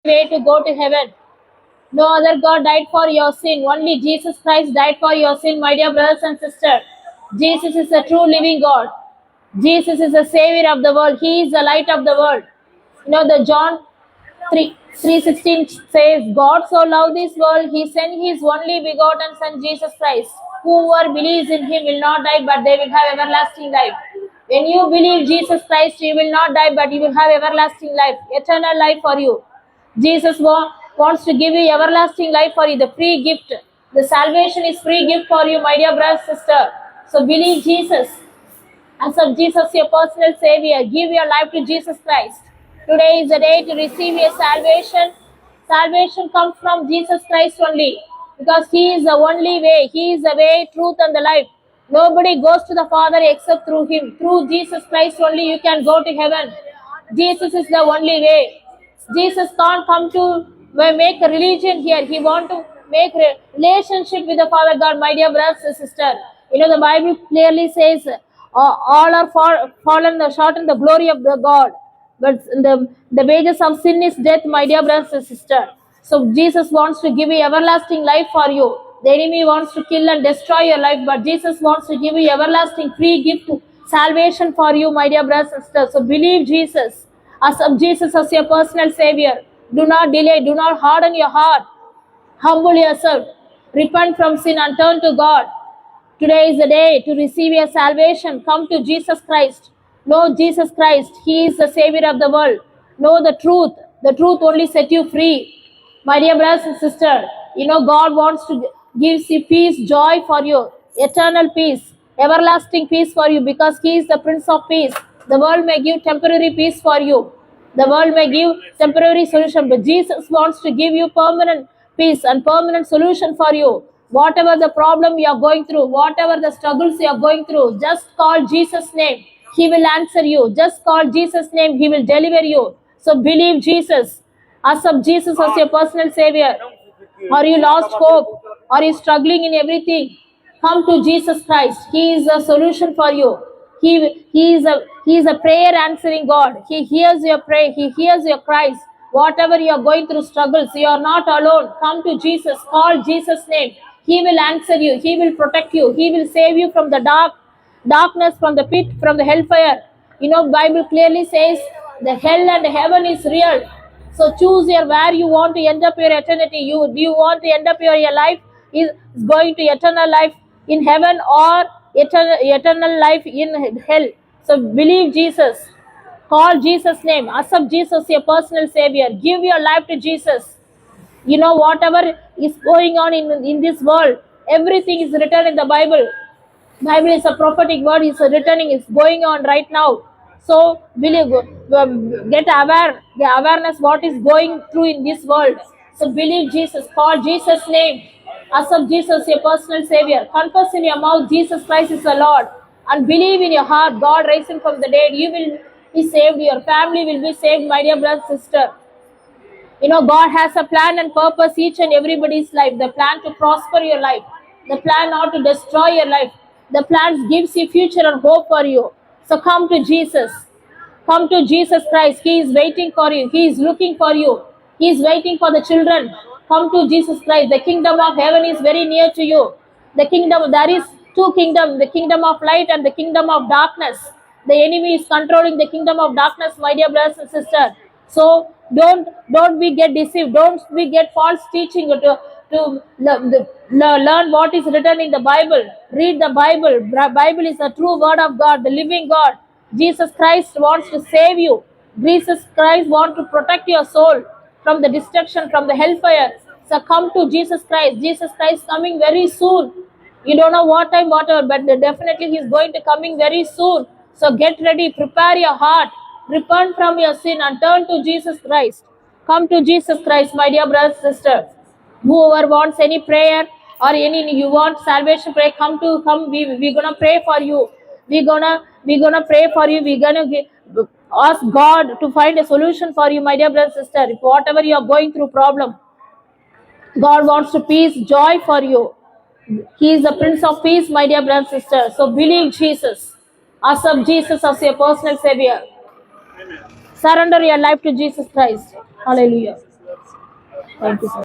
way to go to heaven. No other God died for your sin. Only Jesus Christ died for your sin, my dear brothers and sisters. Jesus is the true living God. Jesus is the Savior of the world. He is the light of the world. The John 3:16 says, God so loved this world, he sent his only begotten Son, Jesus Christ. Whoever believes in him will not die, but they will have everlasting life. When you believe Jesus Christ, you will not die, but you will have everlasting life, eternal life for you. Jesus wants to give you everlasting life for you, the free gift. The salvation is free gift for you, my dear brother, sister. So believe Jesus. Accept Jesus your personal Savior. Give your life to Jesus Christ. Today is the day to receive your salvation. Salvation comes from Jesus Christ only, because He is the only way. He is the way, truth, and the life. Nobody goes to the Father except through Him. Through Jesus Christ only you can go to heaven. Jesus is the only way. Jesus can't come to make a religion here. He want to make a relationship with the Father God, my dear brothers and sisters. The Bible clearly says all are fallen short in the glory of the God. But the wages of sin is death, my dear brothers and sisters. So Jesus wants to give you everlasting life for you. The enemy wants to kill and destroy your life, but Jesus wants to give you everlasting free gift, salvation for you, my dear brothers and sisters. So believe Jesus. Accept Jesus as your personal Savior. Do not delay. Do not harden your heart. Humble yourself. Repent from sin and turn to God. Today is the day to receive your salvation. Come to Jesus Christ. Know Jesus Christ. He is the Savior of the world. Know the truth. The truth only set you free. My dear brothers and sisters, God wants to give you peace, joy for you, eternal peace, everlasting peace for you, because He is the Prince of Peace. The world may give temporary peace for you. The world may give temporary solution, but Jesus wants to give you permanent peace and permanent solution for you. Whatever the problem you are going through, whatever the struggles you are going through, just call Jesus' name. He will answer you. Just call Jesus' name. He will deliver you. So believe Jesus. Accept Jesus as your personal Savior. Are you lost hope? Are you struggling in everything? Come to Jesus Christ. He is a solution for you. He is a prayer answering God. He hears your prayer. He hears your cries. Whatever you are going through struggles, you are not alone. Come to Jesus. Call Jesus' name. He will answer you. He will protect you. He will save you from the darkness, from the pit, from the hellfire. Bible clearly says the hell and heaven is real. So choose where you want to end up your eternity. Do you want to end up your life is going to eternal life in heaven, or eternal life in hell? So believe Jesus. Call Jesus' name. Accept Jesus your personal Savior. Give your life to Jesus. Whatever is going on in this world, everything is written in the Bible is a prophetic word. It's returning. It's going on right now. So believe, get aware, the awareness what is going through in this world. So believe Jesus. Call Jesus' name. Accept Jesus your personal Savior. Confess in your mouth Jesus Christ is the Lord, and believe in your heart God raised Him from the dead. You will be saved. Your family will be saved, my dear brother, sister. God has a plan and purpose each and everybody's life. The plan to prosper your life. The plan not to destroy your life. The plan gives you future and hope for you. So come to Jesus. Come to Jesus Christ. He is waiting for you. He is looking for you. He is waiting for the children. Come to Jesus Christ. The kingdom of heaven is very near to you. There is two kingdoms, the kingdom of light and the kingdom of darkness. The enemy is controlling the kingdom of darkness, my dear brothers and sisters. So don't be get deceived. Don't be get false teaching to learn what is written in the Bible. Read the Bible. Bible is the true word of God, the living God. Jesus Christ wants to save you. Jesus Christ wants to protect your soul from the destruction, from the hellfire. So come to Jesus Christ. Jesus Christ coming very soon. You don't know what time, whatever, but definitely He's going to coming very soon. So get ready, prepare your heart, repent from your sin and turn to Jesus Christ. Come to Jesus Christ, my dear brothers and sisters. Whoever wants any prayer or any you want salvation prayer, come. We're gonna pray for you. We're gonna pray for you. We're gonna ask God to find a solution for you, my dear brothers and sisters. If whatever you are going through problem, God wants to peace, joy for you. He is the Prince of Peace, my dear brothers and sisters. So believe Jesus. Accept Jesus as your personal Savior. Surrender your life to Jesus Christ. Hallelujah. Thank you, sir.